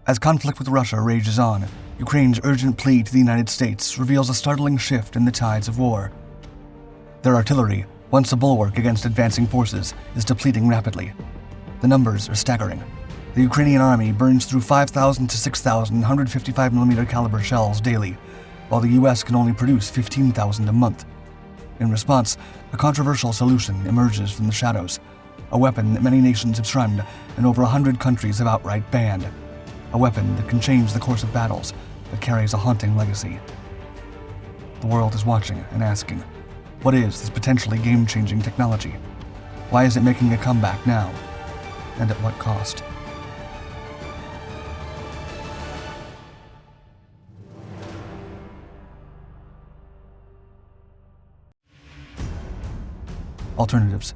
As conflict with Russia rages on, Ukraine's urgent plea to the United States reveals a startling shift in the tides of war. Their artillery, once a bulwark against advancing forces, is depleting rapidly. The numbers are staggering. The Ukrainian army burns through 5,000 to 6,000 155mm caliber shells daily, while the US can only produce 15,000 a month. In response, a controversial solution emerges from the shadows, a weapon that many nations have shunned and over 100 countries have outright banned. A weapon that can change the course of battles, but carries a haunting legacy. The world is watching and asking, what is this potentially game-changing technology? Why is it making a comeback now? And at what cost? Alternatives.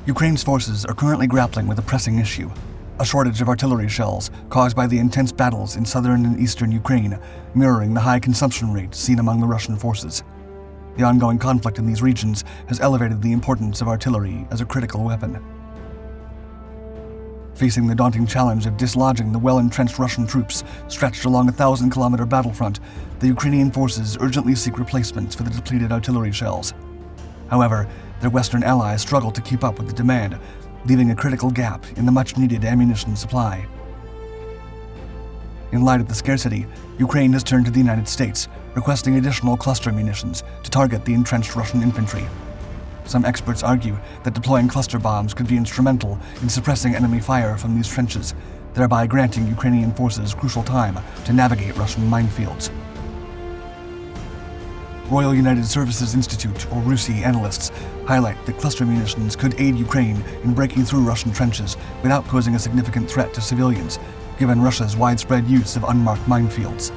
Ukraine's forces are currently grappling with a pressing issue, a shortage of artillery shells caused by the intense battles in southern and eastern Ukraine, mirroring the high consumption rate seen among the Russian forces. The ongoing conflict in these regions has elevated the importance of artillery as a critical weapon. Facing the daunting challenge of dislodging the well-entrenched Russian troops stretched along a 1,000-kilometer battlefront, the Ukrainian forces urgently seek replacements for the depleted artillery shells. However, their Western allies struggle to keep up with the demand, leaving a critical gap in the much-needed ammunition supply. In light of the scarcity, Ukraine has turned to the United States, requesting additional cluster munitions to target the entrenched Russian infantry. Some experts argue that deploying cluster bombs could be instrumental in suppressing enemy fire from these trenches, thereby granting Ukrainian forces crucial time to navigate Russian minefields. Royal United Services Institute, or RUSI, analysts highlight that cluster munitions could aid Ukraine in breaking through Russian trenches without posing a significant threat to civilians, given Russia's widespread use of unmarked minefields.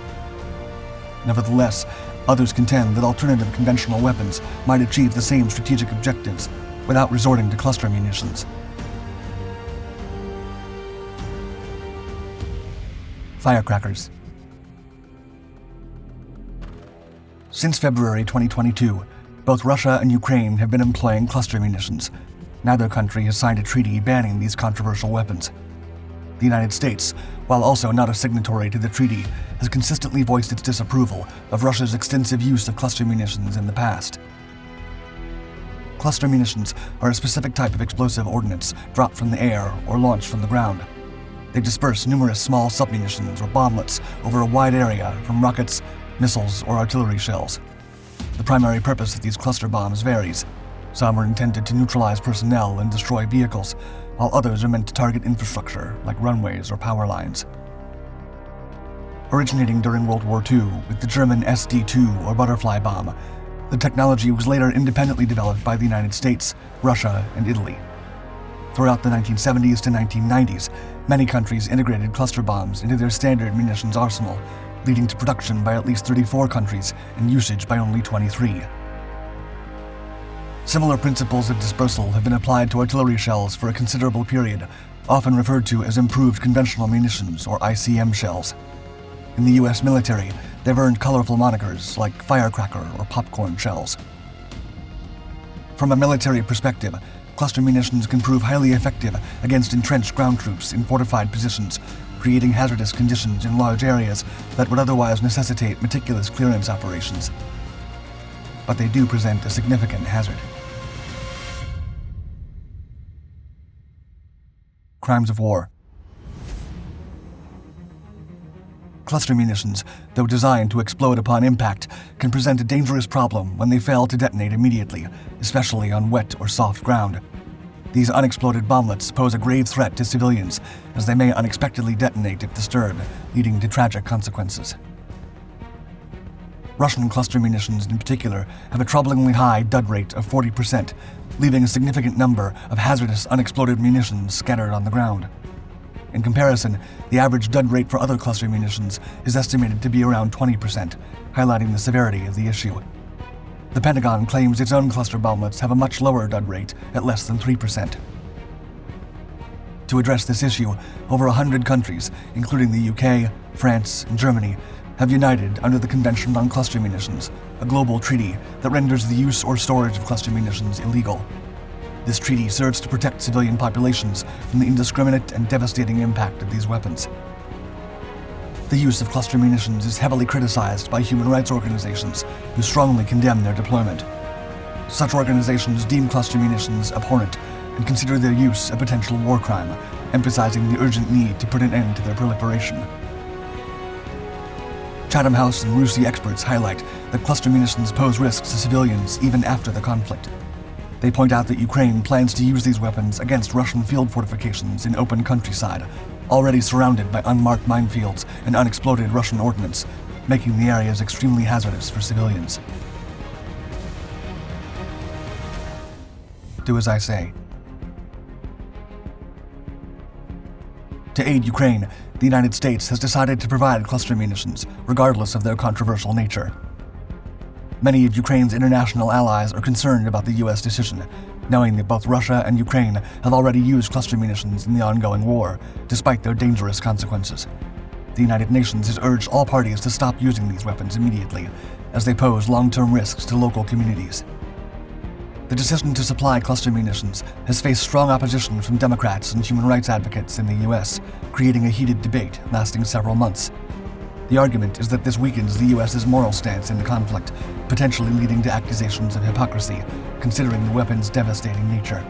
Nevertheless, others contend that alternative conventional weapons might achieve the same strategic objectives without resorting to cluster munitions. Firecrackers. Since February 2022, both Russia and Ukraine have been employing cluster munitions. Neither country has signed a treaty banning these controversial weapons. The United States, while also not a signatory to the treaty, has consistently voiced its disapproval of Russia's extensive use of cluster munitions in the past. Cluster munitions are a specific type of explosive ordnance dropped from the air or launched from the ground. They disperse numerous small submunitions or bomblets over a wide area from rockets, missiles, or artillery shells. The primary purpose of these cluster bombs varies. Some are intended to neutralize personnel and destroy vehicles, while others are meant to target infrastructure like runways or power lines. Originating during World War II with the German SD-2 or butterfly bomb, the technology was later independently developed by the United States, Russia, and Italy. Throughout the 1970s to 1990s, many countries integrated cluster bombs into their standard munitions arsenal, leading to production by at least 34 countries and usage by only 23. Similar principles of dispersal have been applied to artillery shells for a considerable period, often referred to as improved conventional munitions or ICM shells. In the US military, they've earned colorful monikers like firecracker or popcorn shells. From a military perspective, cluster munitions can prove highly effective against entrenched ground troops in fortified positions, creating hazardous conditions in large areas that would otherwise necessitate meticulous clearance operations. But they do present a significant hazard. Crimes of war. Cluster munitions, though designed to explode upon impact, can present a dangerous problem when they fail to detonate immediately, especially on wet or soft ground. These unexploded bomblets pose a grave threat to civilians, as they may unexpectedly detonate if disturbed, leading to tragic consequences. Russian cluster munitions in particular have a troublingly high dud rate of 40%, leaving a significant number of hazardous unexploded munitions scattered on the ground. In comparison, the average dud rate for other cluster munitions is estimated to be around 20%, highlighting the severity of the issue. The Pentagon claims its own cluster bomblets have a much lower dud rate at less than 3%. To address this issue, over 100 countries, including the UK, France, and Germany, have united under the Convention on Cluster Munitions, a global treaty that renders the use or storage of cluster munitions illegal. This treaty serves to protect civilian populations from the indiscriminate and devastating impact of these weapons. The use of cluster munitions is heavily criticized by human rights organizations who strongly condemn their deployment. Such organizations deem cluster munitions abhorrent and consider their use a potential war crime, emphasizing the urgent need to put an end to their proliferation. Chatham House and RUSI experts highlight that cluster munitions pose risks to civilians even after the conflict. They point out that Ukraine plans to use these weapons against Russian field fortifications in open countryside, already surrounded by unmarked minefields and unexploded Russian ordnance, making the areas extremely hazardous for civilians. Do as I say. To aid Ukraine, the United States has decided to provide cluster munitions, regardless of their controversial nature. Many of Ukraine's international allies are concerned about the U.S. decision, knowing that both Russia and Ukraine have already used cluster munitions in the ongoing war, despite their dangerous consequences. The United Nations has urged all parties to stop using these weapons immediately, as they pose long-term risks to local communities. The decision to supply cluster munitions has faced strong opposition from Democrats and human rights advocates in the U.S., creating a heated debate lasting several months. The argument is that this weakens the U.S.'s moral stance in the conflict, potentially leading to accusations of hypocrisy, considering the weapon's devastating nature.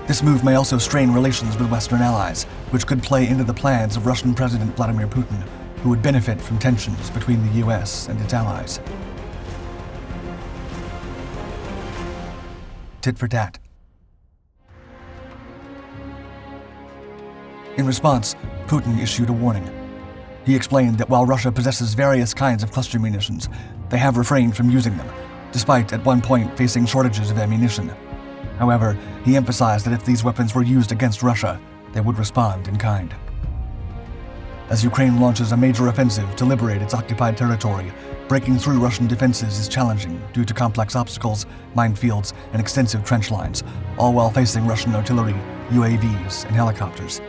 This move may also strain relations with Western allies, which could play into the plans of Russian President Vladimir Putin, who would benefit from tensions between the U.S. and its allies. Tit for tat. In response, Putin issued a warning. He explained that while Russia possesses various kinds of cluster munitions, they have refrained from using them, despite at one point facing shortages of ammunition. However, he emphasized that if these weapons were used against Russia, they would respond in kind. As Ukraine launches a major offensive to liberate its occupied territory, breaking through Russian defenses is challenging due to complex obstacles, minefields, and extensive trench lines, all while facing Russian artillery, UAVs, and helicopters.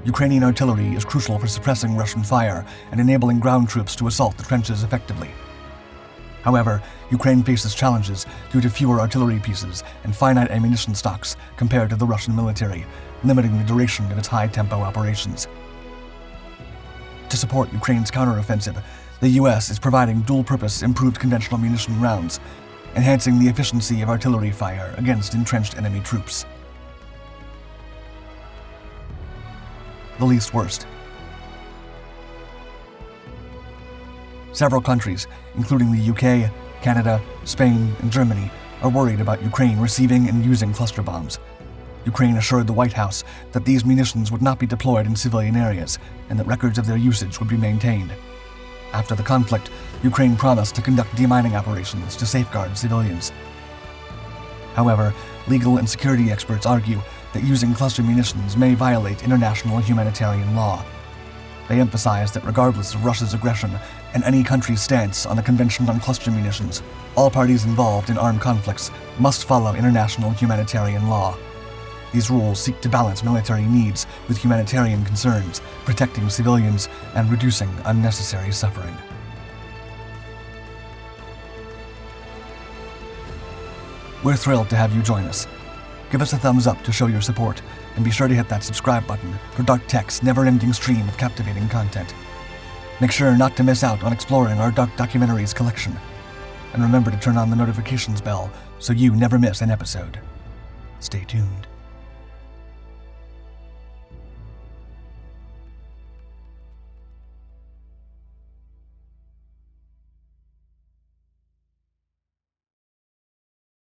Ukrainian artillery is crucial for suppressing Russian fire and enabling ground troops to assault the trenches effectively. However, Ukraine faces challenges due to fewer artillery pieces and finite ammunition stocks compared to the Russian military, limiting the duration of its high-tempo operations. To support Ukraine's counteroffensive, the U.S. is providing dual-purpose improved conventional munition rounds, enhancing the efficiency of artillery fire against entrenched enemy troops. The least worst. Several countries, including the UK, Canada, Spain, and Germany, are worried about Ukraine receiving and using cluster bombs. Ukraine assured the White House that these munitions would not be deployed in civilian areas and that records of their usage would be maintained. After the conflict, Ukraine promised to conduct demining operations to safeguard civilians. However, legal and security experts argue that using cluster munitions may violate international humanitarian law. They emphasize that regardless of Russia's aggression and any country's stance on the Convention on Cluster Munitions, all parties involved in armed conflicts must follow international humanitarian law. These rules seek to balance military needs with humanitarian concerns, protecting civilians and reducing unnecessary suffering. We're thrilled to have you join us. Give us a thumbs up to show your support, and be sure to hit that subscribe button for Dark Tech's never-ending stream of captivating content. Make sure not to miss out on exploring our Dark Documentaries collection. And remember to turn on the notifications bell so you never miss an episode. Stay tuned.